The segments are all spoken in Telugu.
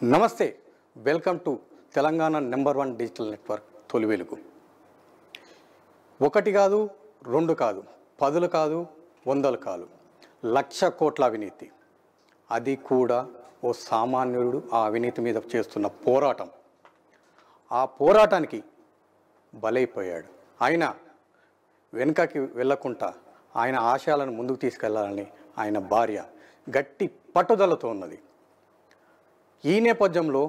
నమస్తే, welcome to Telangana number 1 digital network తొలి వెలుగు. ఒకటి కాదు, రెండు కాదు, పదులు కాదు, వందలు కాదు, 1,00,000 కోట్ల అవినీతి. అది కూడా ఓ సామాన్యుడు ఆ అవినీతి మీద చేస్తున్న పోరాటం. ఆ పోరాటానికి బలైపోయాడు. ఆయన వెనుకకి వెళ్ళకుండా ఆయన ఆశయాలను ముందుకు తీసుకెళ్లాలని ఆయన భార్య గట్టి పట్టుదలతో ఉన్నది. ఈ నేపథ్యంలో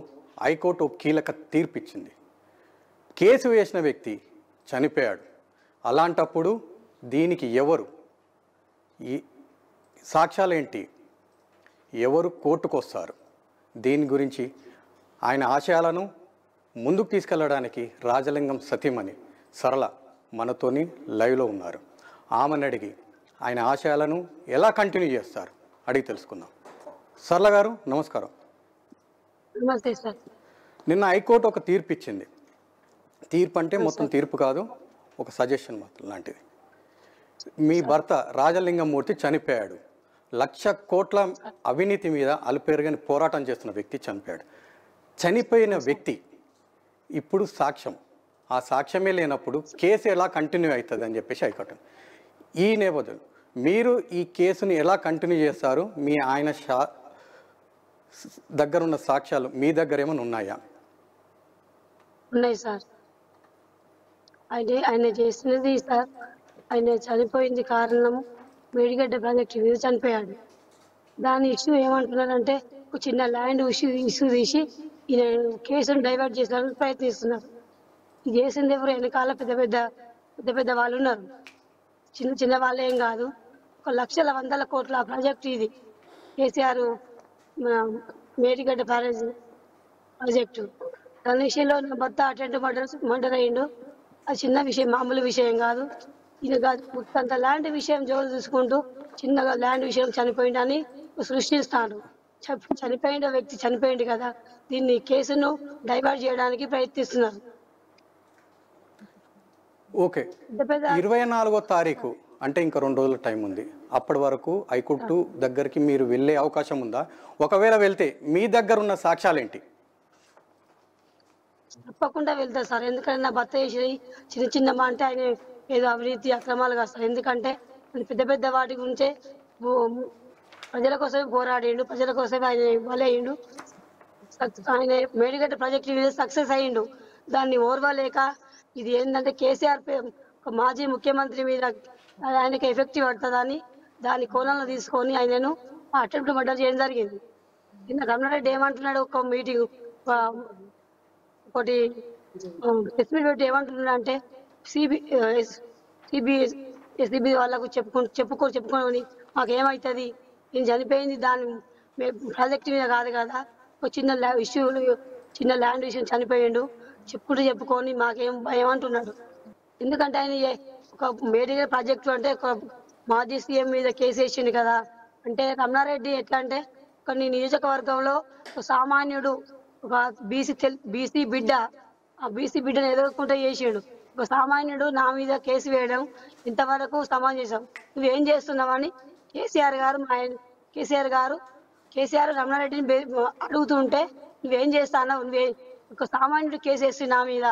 హైకోర్టు కీలక తీర్పిచ్చింది. కేసు వేసిన వ్యక్తి చనిపోయాడు. అలాంటప్పుడు దీనికి ఎవరు, ఈ సాక్ష్యాలేంటి, ఎవరు కోర్టుకు వస్తారు? దీని గురించి ఆయన ఆశయాలను ముందుకు తీసుకెళ్ళడానికి రాజలింగం సతీమణి సరళ మనతోని లైవ్లో ఉన్నారు. ఆమెను అడిగి ఆయన ఆశయాలను ఎలా కంటిన్యూ చేస్తారు అడిగి తెలుసుకుందాం. సరళ గారు నమస్కారం. నమస్తే సార్. నిన్న హైకోర్టు ఒక తీర్పు ఇచ్చింది. తీర్పు అంటే మొత్తం తీర్పు కాదు, ఒక సజెషన్ మాత్రం లాంటిది. మీ భర్త రాజలింగమూర్తి చనిపోయాడు. 1,00,000 కోట్ల అవినీతి మీద అలుపెరగని పోరాటం చేస్తున్న వ్యక్తి చనిపోయాడు. చనిపోయిన వ్యక్తి ఇప్పుడు సాక్ష్యం. ఆ సాక్ష్యమే లేనప్పుడు కేసు ఎలా కంటిన్యూ అవుతుంది అని చెప్పేసి హైకోర్టు. ఈ నేపథ్యంలో మీరు ఈ కేసుని ఎలా కంటిన్యూ చేస్తారు? మీ ఆయన దగ్గర ఉన్న సాక్ష్యాలు మీ దగ్గర ఏమైనా ఉన్నాయా? ఉన్నాయి సార్. ఆయన చేసినది సార్, ఆయన చనిపోయింది కారణం మేడిగడ్డ ప్రాజెక్టు మీద చనిపోయాడు. దాని ఇష్యూ ఏమంటున్నారంటే ఒక చిన్న ల్యాండ్ ఇష్యూ తీసి ఈయన కేసును డైవర్ట్ చేసేందుకు ప్రయత్నిస్తున్నారు. ఇది చేసింది ఎవరు? వెనకాల పెద్ద పెద్ద వాళ్ళు ఉన్నారు. చిన్న చిన్న వాళ్ళు ఏం కాదు. ఒక లక్షల వందల కోట్ల ప్రాజెక్టు ఇది. కేసీఆర్ మేడిగడ్డ ప్రాజెక్టు. దాని విషయంలో నా భర్త అటెండ్ మర్డర్ అయ్యిండు. అది చిన్న విషయం, మామూలు విషయం కాదు. ఇది అంత ల్యాండ్ విషయం జోలు చూసుకుంటూ చిన్నగా ల్యాండ్ విషయం చనిపోయిందని సృష్టిస్తాను. చనిపోయిన వ్యక్తి చనిపోయింది కదా, దీన్ని కేసును డైవర్ట్ చేయడానికి ప్రయత్నిస్తున్నారు. ఓకే, 24వ తారీఖు అంటే ఇంకా 2 రోజుల టైం ఉంది. అప్పటి వరకు హైకోర్టు దగ్గరికి మీరు వెళ్ళే అవకాశం ఉందా? ఒకవేళ వెళ్తే మీ దగ్గర ఉన్న సాక్ష్యాలేంటి? తప్పకుండా వెళ్తారు సార్. ఎందుకంటే నా భర్త చేసేది చిన్న అంటే ఆయన ఏదో అవినీతి అక్రమాలు కాదు సార్. ఎందుకంటే పెద్ద వాటి గురించే ప్రజల కోసమే పోరాడిండు, ప్రజల కోసమే ఆయన బలయ్యిండు. ఆయన మేడిగడ్డ ప్రాజెక్టు మీద సక్సెస్ అయ్యిండు. దాన్ని ఓర్వలేక ఇది ఏంటంటే కేసీఆర్ ఒక మాజీ ముఖ్యమంత్రి మీద ఆయనకి ఎఫెక్టివ్ పడుతుందని దాని కోణంలో తీసుకొని ఆయనను అటెంప్ట్ మర్డర్ చేయడం జరిగింది. నిన్న రమణారెడ్డి ఏమంటున్నాడు, ఒక మీటింగ్ ఒకటి ప్రెస్ మీట్ పెట్టి ఏమంటున్నాడు అంటే ఎస్బీ వాళ్ళకు చెప్పుకొని మాకేమవుతుంది, నేను చనిపోయింది దాని ప్రాజెక్ట్ మీద కాదు కదా, ఒక చిన్న ల్యాండ్ విషయం చనిపోయిండు, చెప్పుకొని మాకేం భయం అంటున్నాడు. ఎందుకంటే ఆయన ఒక మేడిగడ్డ ప్రాజెక్టు అంటే ఒక మాజీ సీఎం మీద కేసు వేసిండు కదా. అంటే రమణారెడ్డి ఎట్లా అంటే కొన్ని నియోజకవర్గంలో ఒక సామాన్యుడు, ఒక బీసీ బిడ్డ, ఆ బీసీ బిడ్డను ఎదుర్కొంటూ చేసిండు. ఒక సామాన్యుడు నా మీద కేసు వేయడం ఇంతవరకు సమాజం. నువ్వేం చేస్తున్నావని కేసీఆర్ రమణారెడ్డిని అడుగుతుంటే నువ్వేం చేస్తానో, ఒక సామాన్యుడు కేసు వేసి నా మీద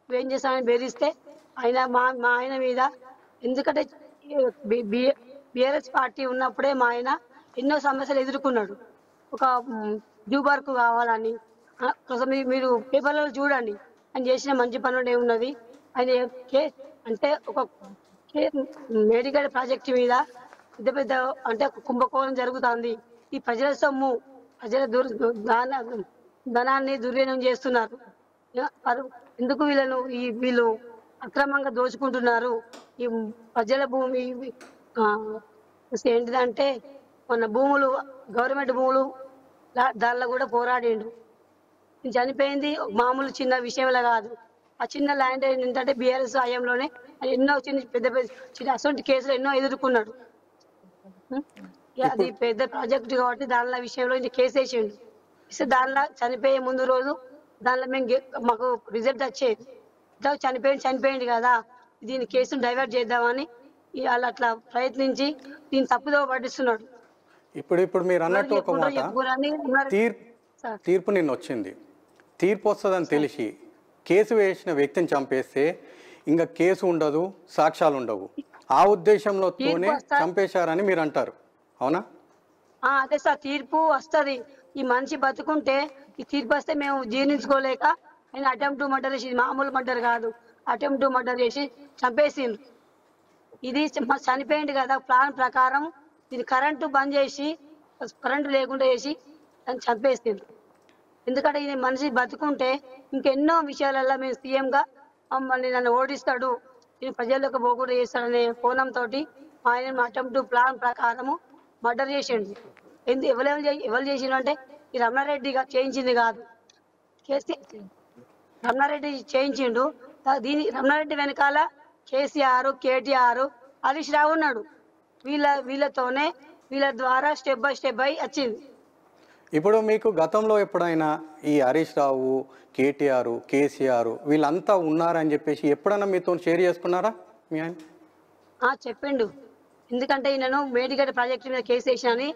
నువ్వేం చేస్తానని బెదిరిస్తే ఆయన మా ఆయన మీద, ఎందుకంటే బీఆర్ఎస్ పార్టీ ఉన్నప్పుడే మా ఆయన ఎన్నో సమస్యలు ఎదుర్కొన్నాడు. ఒక జూబార్కు కావాలని మీరు పేపర్లలో చూడండి, ఆయన చేసిన మంచి పనులు ఏమున్నది. ఆయన అంటే ఒక మేడిగడ్డ ప్రాజెక్టు మీద పెద్ద అంటే కుంభకోణం జరుగుతుంది. ఈ ప్రజల సొమ్ము, ప్రజల ధనాన్ని దుర్వినియోగం చేస్తున్నారు. ఎందుకు వీళ్ళు అక్రమంగా దోచుకుంటున్నారు? ఈ ప్రజల భూమి ఏంటిదంటే మన భూములు, గవర్నమెంట్ భూములు, దానిలో కూడా పోరాడిండు. చనిపోయింది మామూలు చిన్న విషయంలో కాదు. ఆ చిన్న ల్యాండ్ ఏంటంటే బీఆర్ఎస్ హయాంలోనే ఎన్నో చిన్న అసొంటి కేసులు ఎన్నో ఎదుర్కొన్నాడు. అది పెద్ద ప్రాజెక్టు కాబట్టి దానిలో విషయంలో కేసు వేసిండు. ఇస్తే దానిలో చనిపోయే ముందు రోజు దానిలో మాకు రిజల్ట్ వచ్చేది. ఇట్లా చనిపోయింది కదా, దీని కేసును డైవర్ట్ చేద్దామని వాళ్ళు అట్లా ప్రయత్నించి దీన్ని తప్పుదో పట్టిస్తున్నాడు. ఇప్పుడు మీరు అన్నట్టు ఒక మాట, సార్ తీర్పు నిన్న వచ్చింది. తీర్పు వస్తుందని తెలిసి కేసు వేసిన వ్యక్తిని చంపేస్తే ఇంకా కేసు ఉండదు, సాక్ష్యాలు ఉండవు. ఆ ఉద్దేశంలోనే చంపేశారని మీరు అంటారు, అవునా? అదే సార్, తీర్పు వస్తుంది. ఈ మనిషి బతుకుంటే ఈ తీర్పు వస్తే మేము జీర్ణించుకోలేక ఆయన అటెంప్ట్ మర్డర్ చేసి, మామూలు మర్డర్ కాదు, అటెంప్ట్ మర్డర్ చేసి చంపేసిండ్రు. ఇది చనిపోయింది కదా, ప్లాన్ ప్రకారం ఇది కరెంటు బంద్ చేసి, కరెంటు లేకుండా చేసి దాన్ని చంపేసిండ్రు. ఎందుకంటే ఈ మనిషి బతుకుంటే ఇంకెన్నో విషయాలలో మేము సీఎంగా మమ్మల్ని నన్ను ఓడిస్తాడు, నేను ప్రజల్లోకి పోకుండా చేస్తాడనే కోణంతో ఆయన అటెంప్ట్ ప్లాన్ ప్రకారము మర్డర్ చేసిండు. ఎవరు చేసిండు అంటే ఈ రమణారెడ్డి చేయించింది కాదు, రమణారెడ్డి చేయించిండు. రమణారెడ్డి వెనకాల కేసీఆర్, కేటీఆర్, హరీష్ రావు ఉన్నాడు. వీళ్ళతోనే వీళ్ళ ద్వారా స్టెప్ బై వచ్చింది. ఇప్పుడు మీకు గతంలో ఎప్పుడైనా ఈ హరీష్ రావు, కేటీఆర్, కేసీఆర్ వీళ్ళంతా ఉన్నారని చెప్పేసి ఎప్పుడైనా మీతో షేర్ చేసుకున్నారా మీ ఆయన? చెప్పిండు. ఎందుకంటే ఈయనను మేడిగడ్డ ప్రాజెక్టు మీద కేసు వేసినని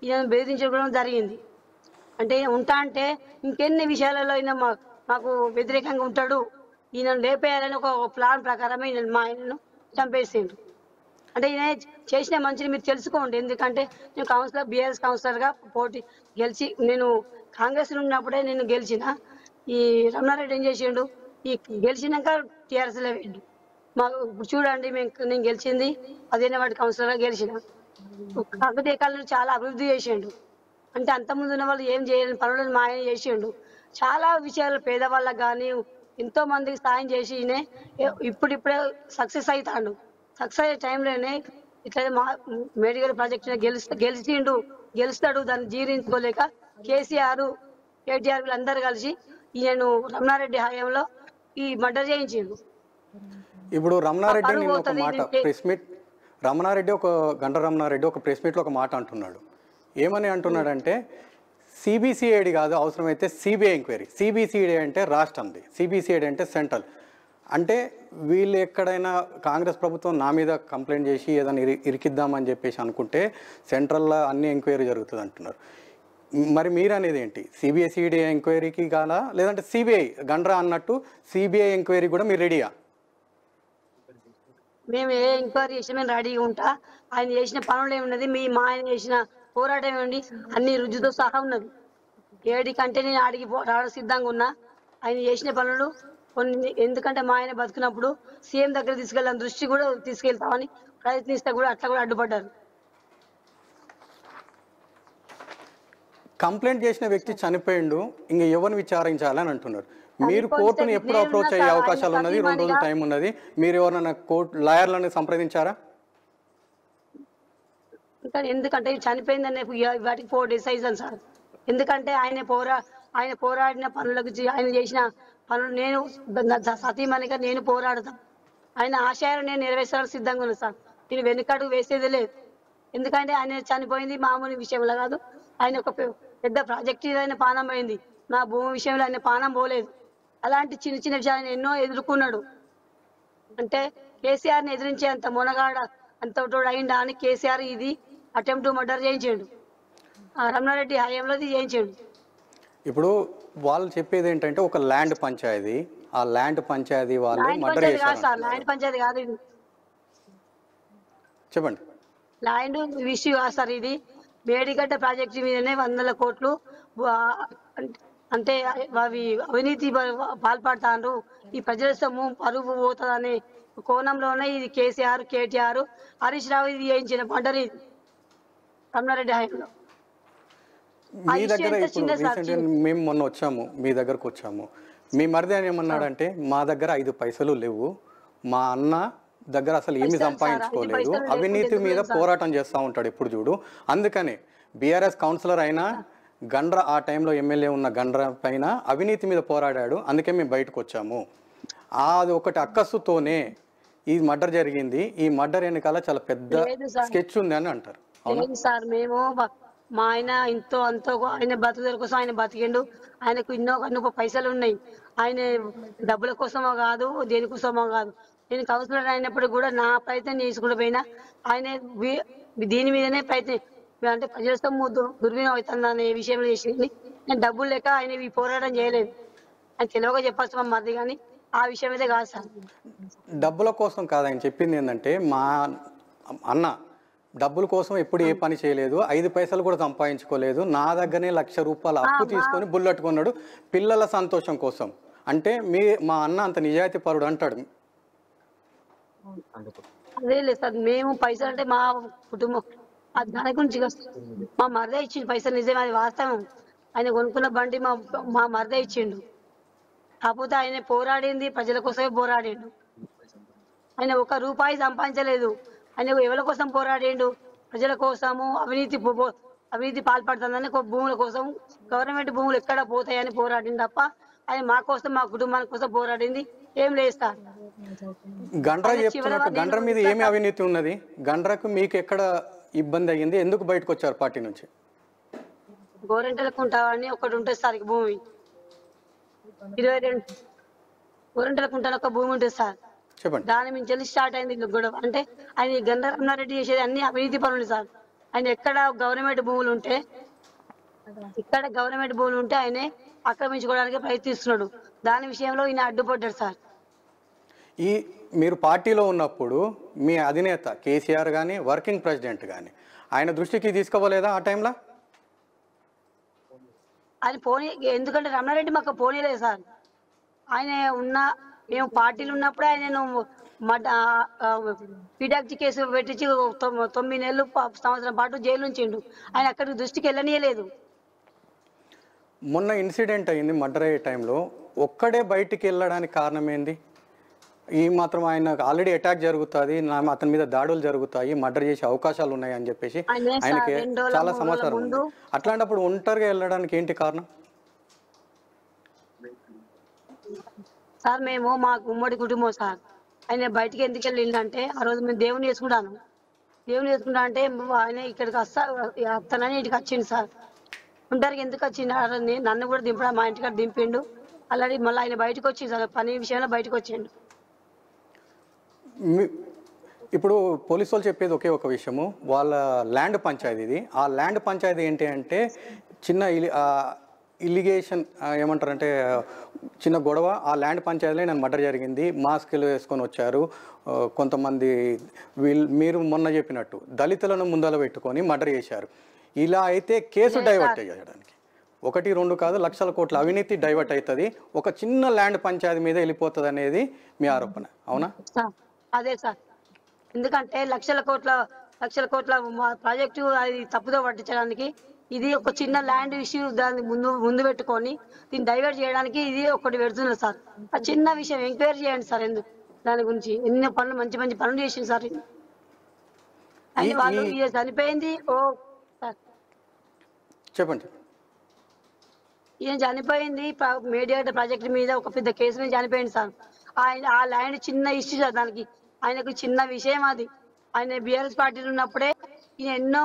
ఈయన బెదిరించడం జరిగింది. అంటే ఉంటా అంటే ఇంకెన్ని విషయాలలో ఈయన మాకు వ్యతిరేకంగా ఉంటాడు, ఈయనను లేపేయాలని ఒక ప్లాన్ ప్రకారమే మా ఆయనను చంపేసిండు. అంటే ఈయన చేసిన మంచిని మీరు తెలుసుకోండి. ఎందుకంటే నేను కౌన్సిలర్, బీఆర్ఎస్ కౌన్సిలర్గా గెలిచి, నేను కాంగ్రెస్ ఉన్నప్పుడే నేను గెలిచిన. ఈ రమణారెడ్డి ఏం చేసిండు, ఈ గెలిచినాక టీఆర్ఎస్లో వేయండు. మాకు ఇప్పుడు చూడండి, నేను గెలిచింది 15 వార్డు కౌన్సిలర్గా గెలిచిన. కాకతీయ కాలంలో చాలా అభివృద్ధి చేసిండు. అంటే అంతకుముందు ఉన్న వాళ్ళు ఏం చేయలేని పనులను మా ఆయన చేసిండు. చాలా విషయాలు పేదవాళ్ళకి కానీ ఎంతో మందికి సాయం చేసి ఇప్పుడిప్పుడే సక్సెస్ అవుతాడు. సక్సెస్ అయ్యే టైంలోనే ఇట్లా మేడిగడ్డ ప్రాజెక్టు గెలుస్తాడు. దాన్ని జీర్ణించుకోలేక కేసీఆర్, కేటీఆర్ వీళ్ళందరూ కలిసి ఈయన రమణారెడ్డి హయాంలో ఈ మర్డర్ చేయించిండు. ఇప్పుడు రమణారెడ్డి ఒక మాట ప్రెస్ మీట్, గంట రమణారెడ్డి ఒక ప్రెస్ మీట్లో ఒక మాట అంటున్నాడు. ఏమని అంటున్నాడంటే సిబిసిఐడి కాదు, అవసరమైతే సిబిఐ ఎంక్వైరీ. సిబిసిఐడి అంటే రాష్ట్రంది, సిబిసిఐడి అంటే సెంట్రల్. అంటే వీళ్ళు ఎక్కడైనా కాంగ్రెస్ ప్రభుత్వం నా మీద కంప్లైంట్ చేసి ఏదైనా ఇరికిద్దామని చెప్పేసి అనుకుంటే సెంట్రల్లో అన్ని ఎంక్వైరీ జరుగుతుంది అంటున్నారు. మరి మీరు అనేది ఏంటి? సిబిఐ ఎంక్వైరీకి కాదా, లేదంటే సిబిఐ గండ్రా అన్నట్టు సిబిఐ ఎంక్వైరీ కూడా మీరు రెడీయా? మేము ఏ ఎంక్వైరీ చేసినా మేము రెడీగా ఉంటా. ఆయన చేసిన పనులు ఏమున్నది, మా ఆయన చేసిన పోరాటం ఏమండి, అన్ని రుజుతో సహా ఉన్నది. ఏడి కంటే నేను ఆడికి రావడం సిద్ధంగా ఉన్నా. ఆయన చేసిన పనులు కొన్ని, ఎందుకంటే మా ఆయన బతుకున్నప్పుడు సీఎం దగ్గర తీసుకెళ్ళాలని దృష్టి కూడా తీసుకెళ్తామని ప్రయత్నిస్తే కూడా అట్లా కూడా అడ్డుపడ్డారు. కంప్లైంట్ చేసిన వ్యక్తి చనిపోయిండు, ఇంకా ఎవరిని విచారించాలని అంటున్నారు. మీరు కోర్టును ఎప్పుడు అప్రోచ్ అయ్యే అవకాశాలు ఉన్నది? 2 రోజుల టైం ఉన్నది. మీరు ఎవరైనా లాయర్లను సంప్రదించారా? ఎందుకంటే చనిపోయిందనే వాటికి 4 days అయింది సార్. ఎందుకంటే ఆయన పోరాడిన పనులకు, ఆయన చేసిన పనులు నేను సతీమణిగా నేను పోరాడతాం. ఆయన ఆశయాలు నేను నెరవేర్చడానికి సిద్ధంగా ఉన్నాను సార్. నేను వెనుకడుగు వేసేది లేదు. ఎందుకంటే ఆయన చనిపోయింది మామూలు విషయంలో కాదు. ఆయన ఒక పెద్ద ప్రాజెక్టు ఆయన పానం పోయింది. నా భూమి విషయంలో ఆయన పానం పోలేదు. అలాంటి చిన్న చిన్న విషయాలను ఎన్నో ఎదుర్కొన్నాడు. అంటే కేసీఆర్ని ఎదిరించే అంత మొనగాడ అంతటోడు అయిందా అని కేసీఆర్ ఇది అటెంప్ట్ మర్డర్ చేయించాడు. రమణారెడ్డి హయాంలో చేయించాడు. ఇప్పుడు వాళ్ళు చెప్పేది ఏంటంటే ఒక ల్యాండ్ పంచాయతీ, ఆ ల్యాండ్ పంచాయతీ వాళ్ళు మర్డర్ చేశారు. ల్యాండ్ పంచాయతీ కాదు, చెప్పండి. ల్యాండ్ ఇష్యూ కాదు సార్. ఇది మేడిగడ్డ ప్రాజెక్టు మీదనే 100 కోట్లు అంటే అవి అవినీతి పాల్పడతారు, ఈ ప్రజల సొమ్ము పరుగు పోతుందనే కోణంలోనే ఇది కేసీఆర్, కేటీఆర్, హరీష్ రావు ఇది చేయించిన మర్డర్ ఇది రమణారెడ్డి హయాంలో. మీ దగ్గర ఇప్పుడు రీసెంట్గా మేము మొన్న వచ్చాము, మీ దగ్గరకు వచ్చాము. మీ మరిది అని ఏమన్నాడంటే మా దగ్గర 5 పైసలు లేవు, మా అన్న దగ్గర అసలు ఏమి సంపాదించుకోలేదు, అవినీతి మీద పోరాటం చేస్తూ ఉంటాడు ఎప్పుడు చూడు. అందుకనే బీఆర్ఎస్ కౌన్సిలర్ అయినా గండ్ర, ఆ టైంలో ఎమ్మెల్యే ఉన్న గండ్ర పైన అవినీతి మీద పోరాడాడు, అందుకే మేము బయటకు వచ్చాము. అది ఒకటి అక్కసుతోనే ఈ మర్డర్ జరిగింది. ఈ మర్డర్ వెనకాల చాలా పెద్ద స్కెచ్ ఉంది అని అంటారు. సార్ మేము మా ఆయన ఇంతో అంతో ఆయన బతుకుదల కోసం ఆయన బతికిండు. ఆయనకు ఎన్నో పైసలు ఉన్నాయి. ఆయన డబ్బుల కోసమో కాదు, దేనికోసమో కాదు. నేను కౌన్సిలర్ అయినప్పుడు కూడా నా ప్రయత్నం చేసుకుంటూ పోయినా ఆయన దీని మీదనే ప్రయత్నం, అంటే ప్రజల సొమ్ము దుర్వినియోగం అవుతుంది అనే విషయంలో చేసింది. నేను డబ్బులు లేక ఆయన ఈ పోరాటం చేయలేదు. ఆయన తెలియక చెప్పాల్సి మా మరిది, కానీ ఆ విషయం అయితే కాదు సార్. డబ్బుల కోసం కాదు ఆయన చెప్పింది ఏంటంటే, మా అన్న డబ్బుల కోసం ఎప్పుడు ఏ పని చేయలేదు, 5 పైసలు కూడా సంపాదించుకోలేదు, నా దగ్గరనే ₹1,00,000 అప్పు తీసుకొని బుల్లెట్ కొన్నాడు పిల్లల సంతోషం కోసం. అంటే మా అన్న అంత నిజాయితీ పరుడు అంటాడు. అదే లేదు సార్, మేము పైసలు అంటే మా కుటుంబం దాని గురించి కాదు సార్. మా మరిదే ఇచ్చిండు పైసలు, నిజమే, అది వాస్తవం. ఆయన కొనుక్కున్న బండి మా మరిదే ఇచ్చిండు. కాకపోతే ఆయన పోరాడింది ప్రజల కోసమే పోరాడిండు. ఆయన ₹1 సంపాదించలేదు. ఆయన ఎవరి కోసం పోరాడిండు? ప్రజల కోసము. అవినీతి పాల్పడుతుందని భూముల కోసం, గవర్నమెంట్ భూములు ఎక్కడ పోతాయని పోరాడింది తప్ప ఆయన మా కోసం, మా కుటుంబాని కోసం పోరాడింది ఏం లేదు సార్. గండ్ర చెప్తున్నట్టు గండ్ర మీద ఏమి అవినీతి ఉన్నది? గండ్రకు మీకు ఎక్కడ ఇబ్బంది అయ్యింది? ఎందుకు బయటకు వచ్చారు పార్టీ నుంచి? గోరెంటలకుంట అని ఒకటి ఉంటుంది సార్ భూమి, 22 గోరెంటలకుంట ఒక భూమి ఉంటుంది సార్. చెప్పండి. దాని నుంచి స్టార్ట్ అయింది గొడవ. అంటే ఆయన గండ్ర రమణారెడ్డి చేసేది అన్ని అవినీతి పనులు సార్. ఆయన ఎక్కడ గవర్నమెంట్ భూములు ఉంటే ఆయనే ఆక్రమించుకోవడానికి ప్రయత్నిస్తున్నాడు. దాని విషయంలో ఈయన అడ్డుపడ్డాడు సార్. మీరు పార్టీలో ఉన్నప్పుడు మీ అధినేత కేసీఆర్ కానీ, వర్కింగ్ ప్రెసిడెంట్ కానీ ఆయన దృష్టికి తీసుకోవలేదా ఆ టైంలో? ఆయన ఎందుకంటే రమణారెడ్డి మాకు పోనీలేదు సార్. ఆయన మేము పార్టీలు ఉన్నప్పుడే ఆయనను పీడాక్టి కేసు పెట్టించి 9 నెలలు సంవత్సరం పాటు జైలు ఉంచిండు. ఆయన అక్కడికి దృష్టికి వెళ్ళనీయలేదు. మొన్న ఇన్సిడెంట్ అయింది మర్డర్ అయ్యే టైంలో, ఒక్కడే బయటికి వెళ్ళడానికి కారణం ఏంది? ఈ మాత్రం ఆయన ఆల్రెడీ అటాక్ జరుగుతుంది, అతని మీద దాడులు జరుగుతాయి, మర్డర్ చేసే అవకాశాలు ఉన్నాయి అని చెప్పేసి ఆయనకి చాలా సమాచారం ఉంది. అట్లాంటప్పుడు ఒంటరిగా వెళ్ళడానికి ఏంటి కారణం? సార్ మేము మా ఉమ్మడి కుటుంబం సార్. ఆయన బయటికి ఎందుకు వెళ్ళిండంటే, ఆ రోజు మేము దేవుని చేసుకుంటా అంటే ఆయన ఇక్కడికి వస్తానని ఇంటికి వచ్చిండు సార్. ఒంటరికి ఎందుకు వచ్చిండు? నన్ను కూడా దింపడా, మా ఇంటికాడ దింపిండు. అలాగే మళ్ళీ ఆయన బయటకు వచ్చిండు సార్, పని విషయంలో బయటకు వచ్చిండు. ఇప్పుడు పోలీసు వాళ్ళు చెప్పేది ఒకే ఒక విషయము, వాళ్ళ ల్యాండ్ పంచాయతీ ఇది. ఆ ల్యాండ్ పంచాయతీ ఏంటి అంటే చిన్న ఇలిగేషన్ ఏమంటారంటే చిన్న గొడవ. ఆ ల్యాండ్ పంచాయతీలో నేను మర్డర్ జరిగింది, మాస్కులు వేసుకొని వచ్చారు కొంతమంది, మీరు మొన్న చెప్పినట్టు దళితులను ముందల పెట్టుకొని మర్డర్ చేశారు. ఇలా అయితే కేసు డైవర్ట్ చేయడానికి 1, 2 కాదు లక్షల కోట్ల అవినీతి డైవర్ట్ అవుతుంది, ఒక చిన్న ల్యాండ్ పంచాయతీ మీద వెళ్ళిపోతుంది అనేది మీ ఆరోపణ, అవునా? అదే సార్, ఎందుకంటే లక్షల కోట్ల ప్రాజెక్టు అది తప్పుదో పట్టించడానికి ఇది ఒక చిన్న ల్యాండ్ ఇష్యూ దాన్ని ముందు పెట్టుకొని దీన్ని డైవర్ట్ చేయడానికి ఇది ఒకటి పెడుతున్నారు సార్. ఆ చిన్న విషయం ఎంక్వైరీ చేయండి సార్. ఎందుకు దాని గురించి ఎన్నో పనులు మంచి పనులు చేసింది సార్. అని వాళ్ళు చనిపోయింది. చెప్పండి. ఈయన చనిపోయింది మేడిగడ్డ ప్రాజెక్టు మీద ఒక పెద్ద కేసు మీద చనిపోయింది సార్. ఆ ల్యాండ్ చిన్న ఇష్యూ సార్, దానికి ఆయనకు చిన్న విషయం అది. ఆయన బీఆర్ఎస్ పార్టీలో ఉన్నప్పుడే ఈయన ఎన్నో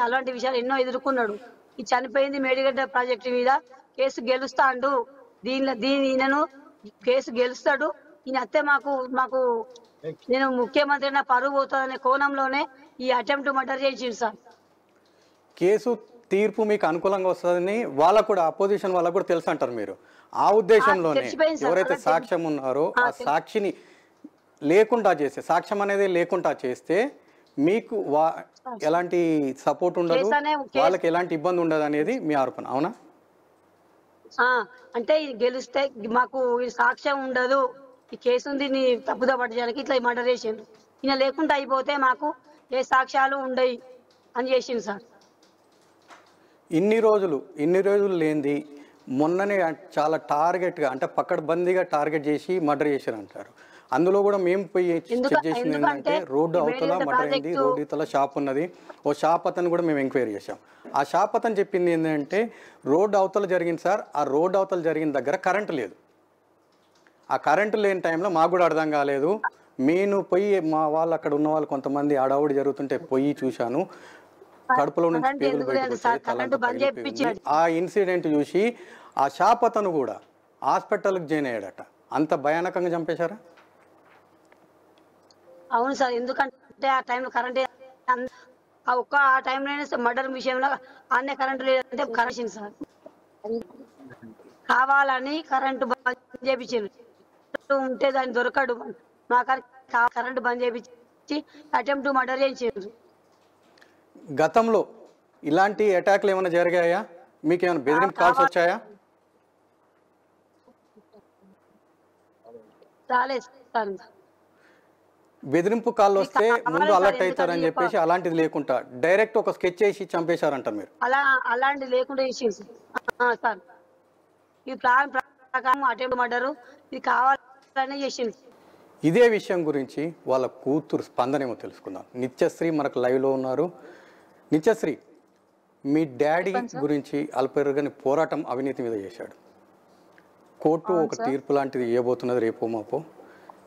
అలాంటి విషయాలు ఎన్నో ఎదుర్కొన్నాడు. ఈ చనిపోయింది మేడిగడ్డ ప్రాజెక్టు మీద కేసు గెలుస్తాడు, ఈయనను కేసు గెలుస్తాడు, ఈయన అత్తే మాకు నేను ముఖ్యమంత్రి నా పరువు పోతుందనే కోణంలోనే ఈ అటెంప్ట్ మర్డర్ చేసిండు సార్. కేసు తీర్పు మీకు అనుకూలంగా వస్తుందని వాళ్ళకు కూడా, అపోజిషన్ వాళ్ళకు కూడా తెలుసు అంటారు మీరు. ఆ ఉద్దేశంలోనే ఎవరైతే సాక్ష్యం ఉన్నారో ఆ సాక్షిని లేకుండా చేస్తే, సాక్ష్యం అనేది లేకుండా చేస్తే మీకు ఎలాంటి సపోర్ట్ ఉండదు, వాళ్ళకి ఎలాంటి ఇబ్బంది ఉండదు అనేది మీ ఆరోపణ, అవునా? అంటే గెలిస్తే మాకు సాక్ష్యం ఉండదు, ఈ కేసు ఉంది తప్పుదో పట్టడానికి ఇట్లా మర్డర్ చేసిండు, ఈయన లేకుండా అయిపోతే మాకు ఏ సాక్ష్యాలు ఉండయి అని చేసిండు సార్. ఇన్ని రోజులు లేనిది మొన్ననే చాలా టార్గెట్గా, అంటే పక్కడబందీగా టార్గెట్ చేసి మర్డర్ చేశారు అంటారు. అందులో కూడా మేము పోయి చెక్ చేసింది ఏంటంటే రోడ్డు అవతల మర్డర్ అయింది, రోడ్డు ఇతల షాప్ ఉన్నది, ఓ షాప్ అతను కూడా మేము ఎంక్వైరీ చేసాం. ఆ షాప్ అతను చెప్పింది ఏంటంటే రోడ్డు అవతల జరిగింది సార్, ఆ రోడ్డు అవతల జరిగిన దగ్గర కరెంటు లేదు, ఆ కరెంటు లేని టైంలో మాకు కూడా అర్థం కాలేదు, నేను పోయి మా వాళ్ళు అక్కడ ఉన్న వాళ్ళు కొంతమంది ఆడావుడి జరుగుతుంటే పోయి చూశాను, కడుపులో నుంచి పేగులు బయటకు వచ్చాయి. ఆ ఇన్సిడెంట్ చూసి ఆ షాప్ అతను కూడా హాస్పిటల్కి జాయిన్ అయ్యాడట. అంత భయానకంగా చంపేశారా? అవును సార్, ఎందుకంటే ఆ టైంలో కరెంట్ ఆ టైంలోనే మర్డర్ విషయంలో అన్నీ కరెంట్ లేదంటే కరెక్షన్ సార్. కావాలని కరెంటు బంద్ చేయించారు. ఉంటే దాన్ని దొరకడు మా కరెంటు బంద్ చేయించి అటెంప్ట్ మర్డర్ చేయించారు. గతంలో ఇలాంటి అటాక్లు ఏమైనా జరిగాయా? మీకు ఏమైనా బెదిరింపు కాల్స్ వచ్చాయా? రాలేదు సార్. బెదిరింపు కాల్ వస్తే ముందు అలర్ట్ అవుతారని చెప్పేసి అలాంటిది లేకుండా డైరెక్ట్ ఒక స్కెచ్ చేసి చంపేశారంటారు మీరు. అలాంటి లేకుండా చేసేసి సార్ ఈ ప్లాన్ ప్రకారం అటెంప్ట్ మర్డర్ ఇది కావాలని చేసింది. ఇదే విషయం గురించి వాళ్ళ కూతురు స్పందన ఏమో తెలుసుకుందాం. నిత్యశ్రీ మనకు లైవ్లో ఉన్నారు. నిత్యశ్రీ, మీ డాడీ గురించి అల్పెరుగని పోరాటం అవినీతి మీద చేశాడు. కోర్టు ఒక తీర్పు లాంటిది ఇవ్వబోతున్నది రేపో మాపో.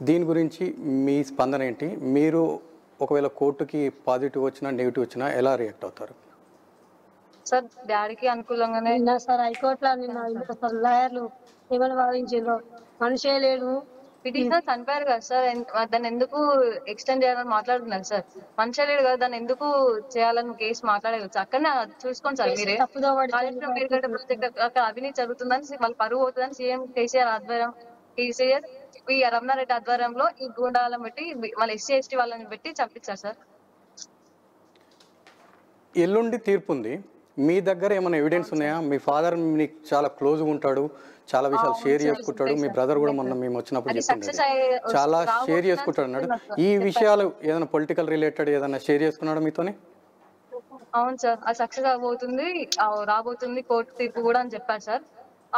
దీని గురించి మీ స్పందన ఏంటి? మీరు ఒకవేళ కోర్టుకి పాజిటివ్ వచ్చినా నెగిటివ్ వచ్చినా ఎలా రియాక్ట్ అవుతారు? సార్ డాడీకి అనుకూలంగానే సార్ హైకోర్టులో నిన్న లాయర్లు ఏమైనా వాదించారు, మనిషే లేడు పిటిషనర్ చనిపోయారు కదా సార్, దాన్ని ఎందుకు ఎక్స్టెండ్ చేయాలని మాట్లాడుతున్నారు సార్. మనిషి లేడు కదా, దాన్ని ఎందుకు చేయాలని కేసు మాట్లాడగలరు. అక్కడనే చూసుకోండి సార్ మీరే. కాళేశ్వరం మేడిగడ్డ ప్రాజెక్ట్ అక్కడ అవినీతి జరుగుతుందని వాళ్ళు పరువు అవుతుందని సీఎం కేసీఆర్ ఆధ్వర్యం ఈ రమణారెడ్డి ఆధ్వర్యంలో ఈ గూండాలను పెట్టి వాళ్ళ ఎస్సీ ఎస్టీ వాళ్ళని పెట్టి చంపించారు సార్. ఎల్లుండి తీర్పు ఉంది. మీ దగ్గర ఏమైనా ఎవిడెన్స్ ఉన్నాయా? మీ ఫాదర్ మీకు చాలా క్లోజ్గా ఉంటాడు, చాలా విషయాలు షేర్ చేసుకుంటాడు. మీ బ్రదర్ కూడా మొన్న మేము వచ్చినప్పుడు చెప్పింది చాలా షేర్ చేసుకుంటాడు అన్నాడు. ఈ విషయాలు ఏదైనా పొలిటికల్ రిలేటెడ్ ఏదైనా షేర్ చేసుకున్నాడు మీతోని? అవును సార్, అది సక్సెస్ అవబోతుంది, రాబోతుంది కోర్టు తీర్పు కూడా అని చెప్పారు సార్.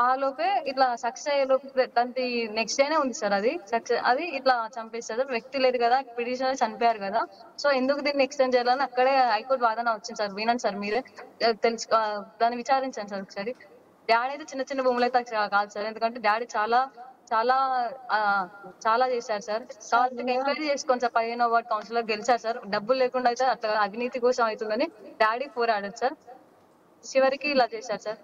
ఆ లోపే ఇట్లా సక్సెస్ అయ్యే లోపు దానికి నెక్స్ట్ డేనే ఉంది సార్ అది సక్సెస్. అది ఇట్లా చంపేస్తారు. వ్యక్తి లేదు కదా, పిటిషనర్ చనిపోయారు కదా, సో ఎందుకు దీన్ని ఎక్స్టెండ్ చేయాలని అక్కడే హైకోర్టు వాదన వచ్చింది సార్. వినండి సార్ మీరే, తెలుసు దాన్ని విచారించండి సార్ ఒకసారి. డాడీ అయితే చిన్న చిన్న భూములు అయితే కాదు సార్, ఎందుకంటే డాడీ చాలా చాలా చాలా చేశారు సార్. ఎంక్వైరీ చేసుకోండి సార్. 15వ వార్డు కౌన్సిలర్ గెలిచారు సార్. డబ్బులు లేకుండా అయితే అట్లా అవినీతి కోసం అవుతుందని డాడీ పోరాడారు సార్. చివరికి ఇలా చేశారు సార్.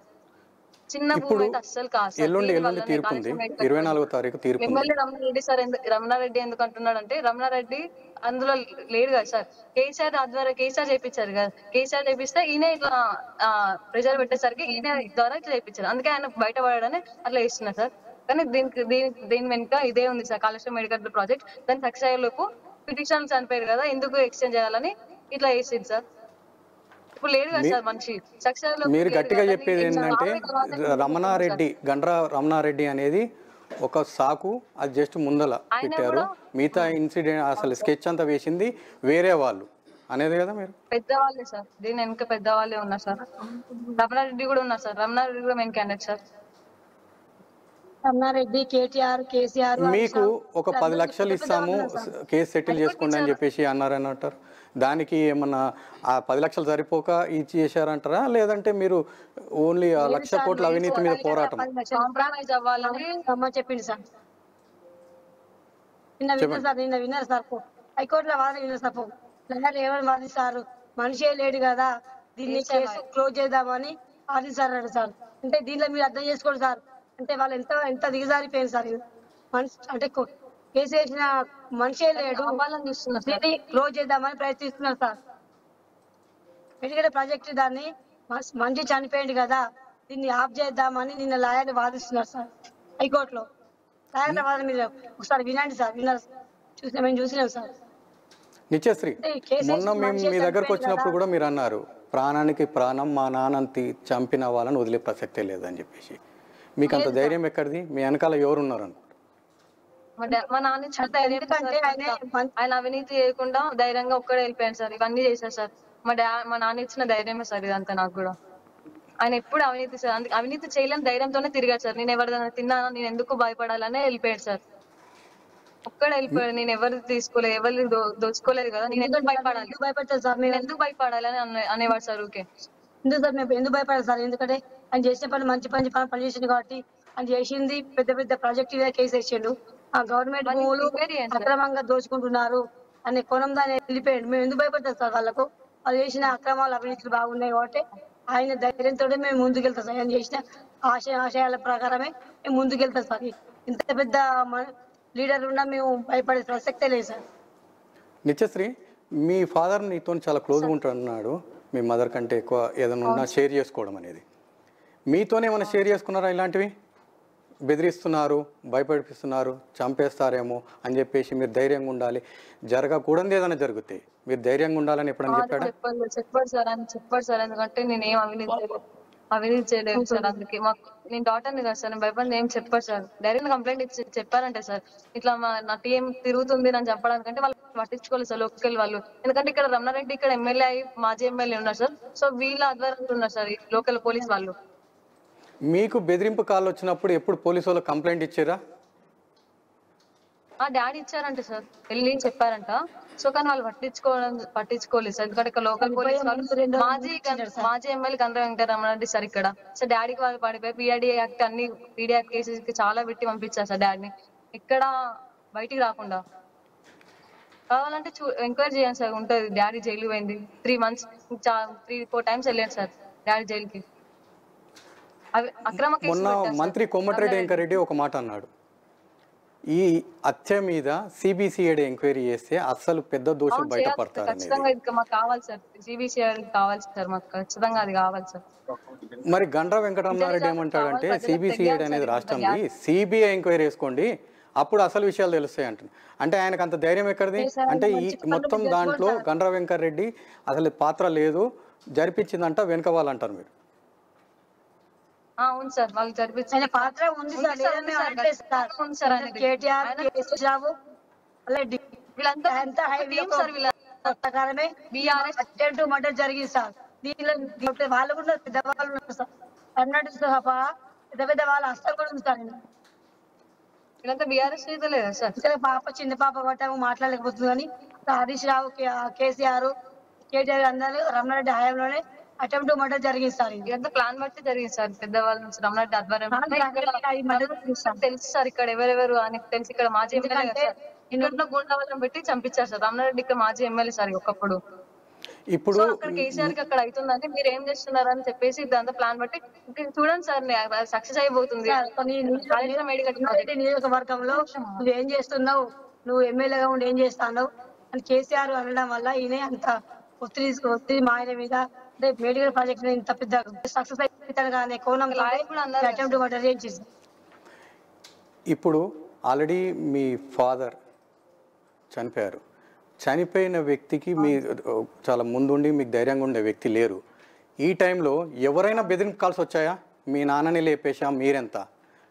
చిన్న భూమి అయితే అస్సలు కాదు సార్. ఎల్లుండి తీర్పు ఉంది, 24వ తారీఖు తీర్పు. ఎమ్మెల్యే రమణారెడ్డి సార్ రమణారెడ్డి ఎందుకు అంటున్నాడంటే, రమణారెడ్డి అందులో లేడు కదా సార్. కేసీఆర్ చేయించారు కదా, కేసీఆర్ చేపిస్తే ఈయన ఇట్లా ప్రెజర్ పెట్టేసరికి ఈయన ద్వారా ఇట్లా చేయించారు. అందుకే ఆయన బయటపడని అట్లా చేస్తున్నారు సార్. కానీ దీని వెనుక ఇదే ఉంది సార్, కాళేశ్వరం మేడిగడ్డ ప్రాజెక్ట్. దాన్ని సక్సెస్ అయ్యేలోపు పిటిషన్ చనిపోయారు కదా, ఎందుకు ఎక్స్చేంజ్ చేయాలని ఇట్లా చేసింది సార్. ఇప్పుడు లేదు కదా సార్ మనిషి. సక్సెస్ మీరు గట్టిగా చెప్పేది ఏంటంటే గండ్ర రమణారెడ్డి అనేది ఒక సాకు, అది జస్ట్ ముందల పెట్టారు. మిగతా ఇన్సిడెంట్ అసలు స్కెచ్ అంతా వేసింది వేరే వాళ్ళు అనేది కదా మీరు? పెద్దవాళ్ళే సార్, దీని వెనక పెద్దవాళ్ళే ఉన్నారు సార్. రమణారెడ్డి కూడా ఉన్నారు సార్, రమణారెడ్డి కూడా main candidate sir. Ramana Reddy, KTR, KCR మీకు ఒక 10 లక్షలు ఇస్తాము కేసు సెటిల్ చేసుకోండి అని చెప్పేసి అన్నారని అంటారు. దానికి ఏమన్నా ఆ 10 లక్షలు సరిపోక ఇచ్చి చేశారంటారా, లేదంటే మీరు ఓన్లీ ఆ 1,00,000 కోట్ల అవినీతి మీద పోరాటం కాంప్రమైజ్ అవ్వాలని చెప్పింది సార్. నిన్న విన్నారు సార్, హైకోర్టులో వాదన విన్నారు సార్. లాయర్లు ఏమని వాదిస్తారు, మనిషే లేడు కదా, దీన్ని కేసు క్లోజ్ చేద్దామని వాదిస్తారు సార్. అంటే దీనిలో మీరు అర్థం చేసుకోండి సార్, అంటే వాళ్ళు ఎంత దిగజారిపోయింది సార్. మనిషి అంటే కేసు వేసిన మనిషే లేడు, దీన్ని క్లోజ్ చేద్దామని ప్రయత్నిస్తున్నారు సార్. ఎందుకంటే ప్రాజెక్ట్ దాన్ని మంచి చనిపోయింది కదా, దీన్ని ఆఫ్ చేద్దామని నిన్న లాయర్లు వాదిస్తున్నారు సార్ హైకోర్టులో. లాయర్ల వాదన మీరు ఒకసారి వినండి సార్. మేము చూసినాం సార్. నిత్యశ్రీ, మొన్న మేము మీ దగ్గరకు వచ్చినప్పుడు కూడా మీరు అన్నారు, ప్రాణానికి ప్రాణం, మా నాన్నని చంపిన వాళ్ళని వదిలే ప్రసక్తే లేదని చెప్పేసి. మీకు అంత ధైర్యం ఎక్కడిది? మీ వెనకాల ఎవరున్నారు? మా నాన్న ఆయన అవినీతి చేయకుండా ధైర్యంగా ఒక్కడే వెళ్ళిపోయాడు సార్. ఇవన్నీ చేశారు సార్. మా నాన్న ఇచ్చిన ధైర్యమే సార్ ఇదంతా నాకు కూడా. ఆయన ఎప్పుడు అవినీతి చేయలేని ధైర్యంతోనే తిరిగాడు సార్. నేను ఎవరిదైనా తిన్నానా, నేను ఎందుకు భయపడాలనే వెళ్ళిపోయాడు సార్. ఒక్కడే వెళ్ళిపోయాడు. నేను ఎవరు తీసుకోలేదు, ఎవరు దోచుకోలేదు కదా, నేను ఎందుకు భయపడతాను సార్, నేను ఎందుకు భయపడాలని అనేవాడు సార్. ఓకే ఎందుకు సార్ మేము ఎందుకు భయపడాలి సార్? ఎందుకంటే ఆయన చేసిన పని మంచి పని చేసిండు కాబట్టి. ఆయన చేసింది పెద్ద ప్రాజెక్టు మీద కేసు వేసిండు. ఆ గవర్నమెంట్ భూములు అక్రమంగా దోచుకుంటున్నారు అనే కోణం దాన్ని వెళ్ళిపోయాడు. మేము ఎందుకు భయపడతాం సార్? వాళ్ళకు వాళ్ళు చేసిన అక్రమాలు అవినీతులు బాగున్నాయి కాబట్టి ఆయన ధైర్యంతో మేము ముందుకెళ్తాం సార్. ఆయన చేసిన ఆశయాల ప్రకారమే మేము ముందుకెళ్తాం సార్. ఇంత పెద్ద లీడర్ ఉన్నా మేము భయపడే ప్రసక్తే లేదు సార్. నిత్యశ్రీ, మీ ఫాదర్ నీతో చాలా క్లోజ్గా ఉంటున్నాడు, మీ మదర్ కంటే ఎక్కువ ఏదైనా ఉన్నా షేర్ చేసుకోవడం అనేది. మీతోనే ఏమైనా షేర్ చేసుకున్నారా ఇలాంటివి? బెదిరిస్తున్నారు, భయపడిపిస్తున్నారు, చంపేస్తారేమో అని చెప్పేసి మీరు ధైర్యంగా ఉండాలి, జరగకూడదు ఏదైనా జరుగుతాయి, మీరు ధైర్యంగా ఉండాలని ఎప్పుడైనా చెప్పాడా? చెప్పాడు సార్ ఎందుకంటే నేను ఏం అవినీతి చేయలేదు సార్. అందుకే మాకు నేను డాక్టర్ని కదా సార్, నేను భయపడింది ఏం చెప్పారు సార్. డైరెక్ట్ కంప్లైంట్ ఇచ్చి చెప్పారంటే సార్ ఇట్లా నా టీం తిరుగుతుంది అని చెప్పడానికంటే వాళ్ళు పట్టించుకోలేదు సార్ లోకల్ వాళ్ళు. ఎందుకంటే ఇక్కడ రమణారెడ్డి ఇక్కడ ఎమ్మెల్యే అయ్యి మాజీ ఎమ్మెల్యే ఉన్నారు సార్. సో వీళ్ళ ఆధ్వర్యంలో ఉన్నారు సార్ ఈ లోకల్ పోలీస్ వాళ్ళు. మీకు బెదిరింపు కాల్ వచ్చినప్పుడు ఎప్పుడు పోలీసు వాళ్ళకి కంప్లైంట్ ఇచ్చారా? డాడీ ఇచ్చారంట సార్, వెళ్ళి చెప్పారంట. సో కానీ వాళ్ళు పట్టించుకోలేదు సార్. ఎందుకంటే ఇక్కడ లోకల్ పోలీస్ వాళ్ళు మాజీ ఎమ్మెల్యే గంధ వెంకటరమణారెడ్డి సార్ ఇక్కడ. సో డాడీకి వాళ్ళు పడిపోయి పిఆర్డీ యాక్ట్ అన్ని పీడీ యాక్ట్ కేసెస్ కి చాలా పెట్టి పంపించారు సార్ డాడీని, ఇక్కడ బయటికి రాకుండా. కావాలంటే ఎంక్వైరీ చేయండి సార్, ఉంటుంది. డాడీ జైలు పోయింది 3 months, 3-4 times వెళ్ళాను సార్ డాడీ జైలుకి. అవి అక్రమ కేసులు మొన్న పెట్టారు మంత్రి కోమటిరెడ్డి వెంకరెడ్డి ఒక మాట అన్నాడు, ఈ హత్య మీద సిబిసిఐడి ఎంక్వైరీ చేస్తే అసలు పెద్ద దోషులు బయటపడతారు. ఖచ్చితంగా ఇది మాకు కావాలి సార్, సిబిసిఐడి కావాలి సార్, మాకు ఖచ్చితంగా అది కావాలి సార్. మరి గండ్ర వెంకటరమణారెడ్డి ఏమంటాడంటే సిబిసిఐడి అనేది రాష్ట్రంది, సిబిఐ ఎంక్వైరీ చేసుకోండి అప్పుడు అసలు విషయాలు తెలుస్తాయి అంటుంది. అంటే ఆయనకు అంత ధైర్యం ఎక్కడిది? అంటే ఈ మొత్తం దాంట్లో గండ్ర వెంకటరెడ్డి అసలు పాత్ర లేదు, జరిపించిందంట వెనుక వాళ్ళు అంటారు మీరు. అవును సార్, వాళ్ళు జరిపించిన పాత్ర ఉంది సార్, కేటీఆర్ రావు వీళ్ళంతా ప్రకారమే అటెంప్ట్ మర్డర్ జరిగింది సార్. దీనిలో వాళ్ళు కూడా పెద్దవాళ్ళు ఉన్నారు సార్, కర్ణాటక సహా పెద్ద వాళ్ళ హస్తం కూడా ఉంది సార్. వీళ్ళంతా బీఆర్ఎస్ లేదా సార్? పాప చిన్న పాప పట్టాము మాట్లాడలేకపోతుంది కానీ హరీష్ రావు, కేసీఆర్, కేటీఆర్ అందరూ రమణారెడ్డి హయాంలోనే అటెంప్ట్ మర్డర్ జరిగింది సార్. ఇదంతా ప్లాన్ బట్టి జరిగింది సార్, పెద్దవాళ్ళ నుంచి రమణారెడ్డి ఆధ్వర్యం తెలుసు సార్. ఇక్కడ ఎవరెవరు అని తెలిసి ఇక్కడ మాజీ ఎమ్మెల్యే ఇంట్లో గుండాలను పెట్టి చంపించారు సార్. రమణారెడ్డి ఇక్కడ మాజీ ఎమ్మెల్యే సార్ ఒకప్పుడు. ఇప్పుడు అక్కడ కేసీఆర్ కి అక్కడ అవుతుందంటే మీరు ఏం చేస్తున్నారు అని చెప్పేసి ఇదంతా ప్లాన్ బట్టి చూడండి సార్, సక్సెస్ అయిపోతుంది. నియోజకవర్గంలో నువ్వేం చేస్తున్నావు, నువ్వు ఎమ్మెల్యేగా ఉండి ఏం చేస్తావు అని కేసీఆర్ అనడం వల్ల ఈయన అంత ఒత్తిడి మా ఆయన మీద, అంటే మెడికల్ ప్రాజెక్ట్ ఇంత పెద్ద సక్సెస్ అవుతాడు అనే కోణంలో అటెంప్ట్ మర్డర్ చేసి. ఇప్పుడు ఆల్రెడీ మీ ఫాదర్ చనిపోయారు, చనిపోయిన వ్యక్తికి మీ చాలా ముందుండి మీకు ధైర్యంగా ఉండే వ్యక్తి లేరు. ఈ టైంలో ఎవరైనా బెదిరింపు కాల్స్ వచ్చాయా? మీ నాన్నని లేపేశా మీరెంత,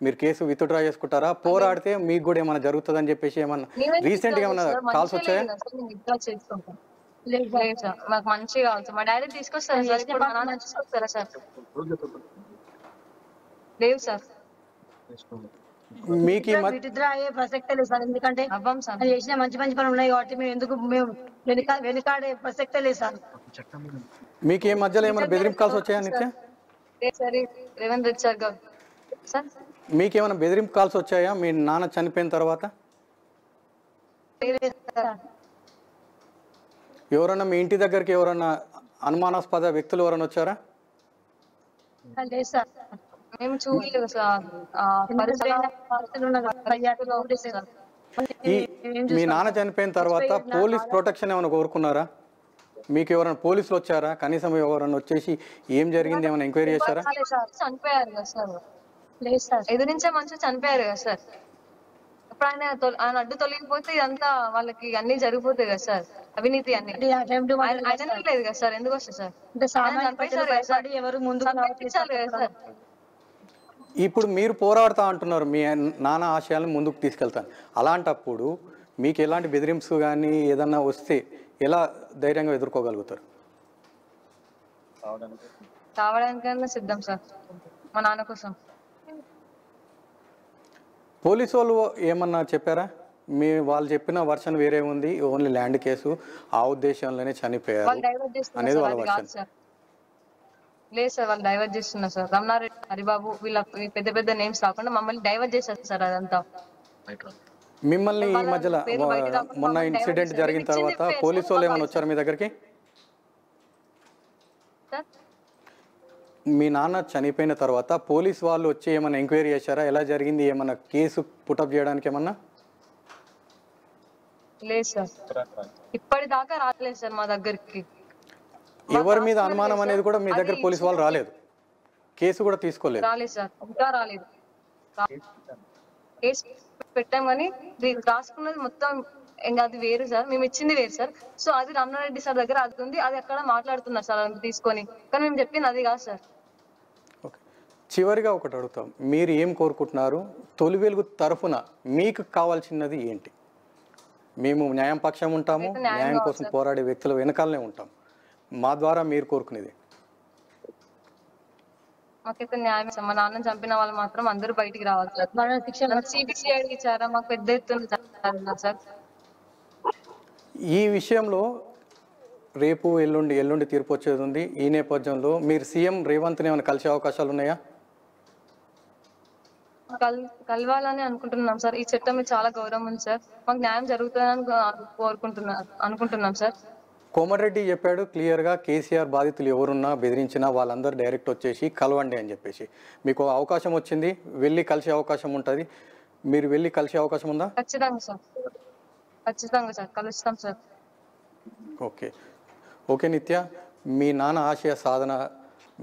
మీరు కేసు విత్డ్రా చేసుకుంటారా, పోరాడితే మీకు కూడా ఏమైనా జరుగుతుందని చెప్పేసి ఏమన్నా రీసెంట్గా ఏమైనా కాల్స్ వచ్చాయా? మాకు మంచిగా కావాలి సార్, మా డాడీ తీసుకొస్తారా సార్, ఇప్పుడు మా నాన్న తీసుకొస్తారా సార్? లేవు సార్, మీకు విత్డ్రా అయ్యే ప్రసక్తే లేదు సార్. ఎందుకంటే చేసిన మంచి పనులు ఉన్నాయి కాబట్టి మేము వెనుకాడే ప్రసక్తే లేదు సార్. మీకు ఏ మధ్యలో ఏమైనా బెదిరింపు కాల్స్ వచ్చాయా నిత్య? రేవంత్ రెడ్డి సార్ సార్ మీకేమైనా బెదిరింపు కాల్స్ వచ్చాయా మీ నాన్న చనిపోయిన తర్వాత? ఎవరన్నా మీ ఇంటి దగ్గరికి ఎవరన్నా అనుమానాస్పద వ్యక్తులు ఎవరైనా వచ్చారా? మేము చూడలేదు సార్. మీ నాన్న చనిపోయిన తర్వాత పోలీస్ ప్రొటెక్షన్ ఏమైనా కోరుకున్నారా? మీకు ఎవరైనా పోలీసులు వచ్చారా? కనీసం ఎవరైనా వచ్చేసి ఏం జరిగింది ఏమైనా ఎంక్వైరీ చేశారా? చనిపోయారు కదా సార్, ఎదురించే మనుషులు చనిపోయారు కదా సార్. ఇప్పుడు ఆయన అడ్డు తొలగిపోతే ఇదంతా వాళ్ళకి అన్ని జరిగిపోతాయి కదా సార్, అవినీతి అన్ని లేదు కదా సార్. ఎందుకు వస్తుంది సార్? ఎవరు ముందు సార్ ఇప్పుడు మీరు పోరాడుతా అంటున్నారు, మీ నాన్న ఆశయాలను ముందుకు తీసుకెళ్తాను. అలాంటప్పుడు మీకు ఎలాంటి బెదిరింపు కానీ ఏదన్నా వస్తే ఎలా ధైర్యంగా ఎదుర్కోగలుగుతారు? రావడానికైనా సిద్ధం సార్ మా నాన్న కోసం. పోలీసు వాళ్ళు ఏమన్నా చెప్పారా? వాళ్ళు చెప్పిన వర్షన్ వేరే ఉంది, ఓన్లీ ల్యాండ్ కేసు, ఆ ఉద్దేశంలోనే చనిపోయారు అనేది వాళ్ళ వర్షన్. లేదు సార్, వాళ్ళు డైవర్ట్ చేస్తున్నారు సార్. రమణారెడ్డి, హరిబాబు వీళ్ళ పెద్ద పెద్ద నేమ్స్ రాకుండా మమ్మల్ని డైవర్ట్ చేశారు సార్. అదంతా మిమ్మల్ని ఈ మధ్యలో మొన్న ఇన్సిడెంట్ జరిగిన తర్వాత పోలీసు వాళ్ళు ఏమైనా వచ్చారు మీ దగ్గరికి? మీ నాన్న చనిపోయిన తర్వాత పోలీస్ వాళ్ళు వచ్చి ఏమైనా ఎంక్వైరీ చేశారా? ఎలా జరిగింది, ఏమైనా కేసు పుటప్ చేయడానికి ఏమన్నా? లేదు సార్, ఇప్పటిదాకా రాలేదు సార్ మా దగ్గరికి. ఎవరి మీద అనుమానం అనేది కూడా మీ దగ్గర పోలీసు వాళ్ళు రాలేదు? కేసు కూడా తీసుకోలేదు. రాలేదు సార్, ఇంకా రాలేదు. కేసు పెట్టాం కానీ రాసుకున్నది మొత్తం ఇంకా అది వేరు సార్, మేము ఇచ్చింది వేరు సార్. సో అది రమణారెడ్డి సార్ దగ్గర అది ఉంది, అది అక్కడ మాట్లాడుతున్నారు సార్ అది తీసుకొని, కానీ మేము చెప్పింది అది కాదు సార్. ఓకే, చివరిగా ఒకటి అడుగుతాం, మీరు ఏం కోరుకుంటున్నారు? తొలి వెలుగు తరఫున మీకు కావాల్సినది ఏంటి? మేము న్యాయం పక్షం ఉంటాము, న్యాయం కోసం పోరాడే వ్యక్తుల వెనకాలనే ఉంటాం. మా ద్వారా మీరు కోరుకునేది? మాకైతే న్యాయం, మా నాన్న చంపిన వాళ్ళు మాత్రం అందరూ బయటికి రావాలి సార్. సిబిసిఐడి ఇచ్చారా, మాకు పెద్ద ఎత్తున సార్. ఈ విషయంలో రేపు ఎల్లుండి తీర్పు వచ్చేది ఉంది. ఈ నేపథ్యంలో మీరు సీఎం రేవంత్ని ఏమైనా కలిసే అవకాశాలు ఉన్నాయా? కలవాలని అనుకుంటున్నాం సార్. ఈ చట్టం మీద చాలా గౌరవం ఉంది సార్, మాకు న్యాయం జరుగుతుందని అనుకుంటున్నాం సార్. కోమటిరెడ్డి చెప్పాడు క్లియర్గా, కేసీఆర్ బాధితులు ఎవరున్నా బెదిరించినా వాళ్ళందరూ డైరెక్ట్ వచ్చేసి కలవండి అని చెప్పేసి. మీకు అవకాశం వచ్చింది, వెళ్ళి కలిసే అవకాశం ఉంటుంది. మీరు వెళ్ళి కలిసే అవకాశం ఉందా? ఖచ్చితంగా సార్, ఖచ్చితంగా సార్, కలుస్తాం సార్. ఓకే నిత్య, మీ నాన్న ఆశయ సాధన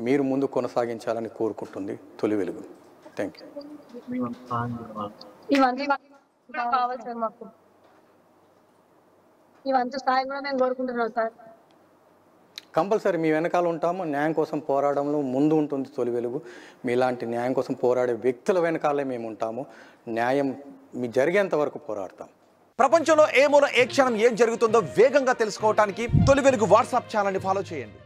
మీరు ముందు కొనసాగించాలని కోరుకుంటుంది తొలి వెలుగు. Thank you. ఇవన్నీ కావాలి సార్ మాకు, ఇవంతా స్థాయి కూడా మేము కోరుకుంటున్నాం సార్. కంపల్సరీ మీ వెనకాల ఉంటాము. న్యాయం కోసం పోరాడంలో ముందు ఉంటుంది తొలి వెలుగు. మీలాంటి న్యాయం కోసం పోరాడే వ్యక్తుల వెనకాలే మేము ఉంటాము. న్యాయం మీ జరిగేంత వరకు పోరాడతాం. ప్రపంచంలో ఏ మూల ఏ క్షణం ఏం జరుగుతుందో వేగంగా తెలుసుకోవడానికి తొలి వెలుగు వాట్సాప్ ఛానల్ని ఫాలో చేయండి.